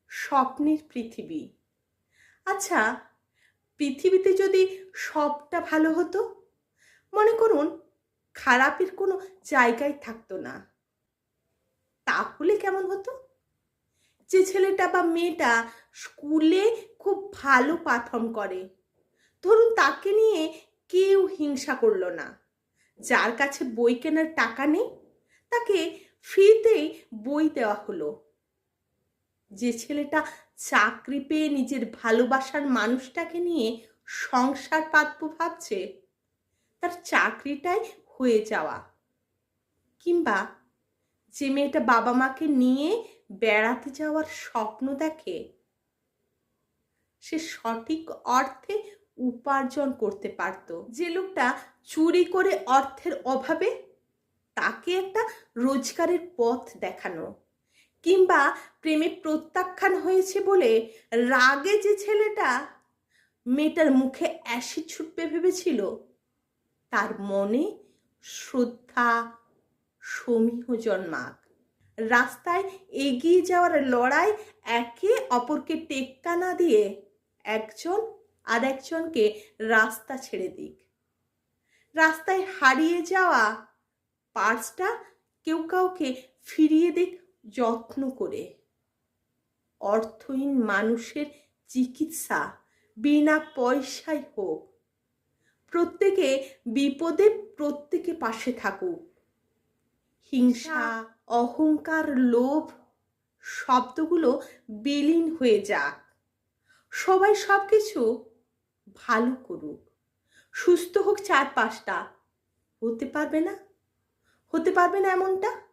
স্বপ্নের পৃথিবী। আচ্ছা, পৃথিবীতে যদি সবটা ভালো হতো, মনে করুন খারাপের কোনো জায়গায় থাকতো না, তাহলে কেমন হতো? যে ছেলেটা বা মেয়েটা স্কুলে খুব ভালো পারফর্ম করে, ধরুন তাকে নিয়ে কেউ হিংসা করলো না। যার কাছে বই কেনার টাকা নেই, তাকে ফ্রিতেই বই দেওয়া হলো। যে ছেলেটা চাকরি পেয়ে নিজের ভালোবাসার মানুষটাকে নিয়ে সংসার পাতব ভাবছে, তার চাকরিটাই হয়ে যাওয়া। কিংবা যে মেয়েটা বাবা মাকে নিয়ে বেড়াতে যাওয়ার স্বপ্ন দেখে, সে সঠিক অর্থে উপার্জন করতে পারত। যে লোকটা চুরি করে অর্থের অভাবে, তাকে একটা রোজগারের পথ দেখানো। কিংবা প্রেমে প্রত্যাখ্যান হয়েছে বলে রাগে যে ছেলেটা মেয়েটার মুখে অ্যাসিড ছুটবে ভেবেছিল, তার মনে শ্রদ্ধা সমীহ জন্মাক। রাস্তায় এগিয়ে যাওয়ার লড়াই একে অপরকে টেক্কা না দিয়ে একজন আর একজনকে রাস্তা ছেড়ে দিক। রাস্তায় হারিয়ে যাওয়া পার্সটা কেউ কাউকে ফিরিয়ে দিক যত্ন করে। অর্থহীন মানুষের চিকিৎসা বিনা পয়সায় হোক। প্রত্যেকে বিপদে প্রত্যেকে পাশে থাকুক। হিংসা, অহংকার, লোভ শব্দগুলো বিলীন হয়ে যাক। সবাই সবকিছু ভালো করুক। সুস্থ হোক চারপাশটা। হতে পারবে না? হতে পারবে না এমনটা?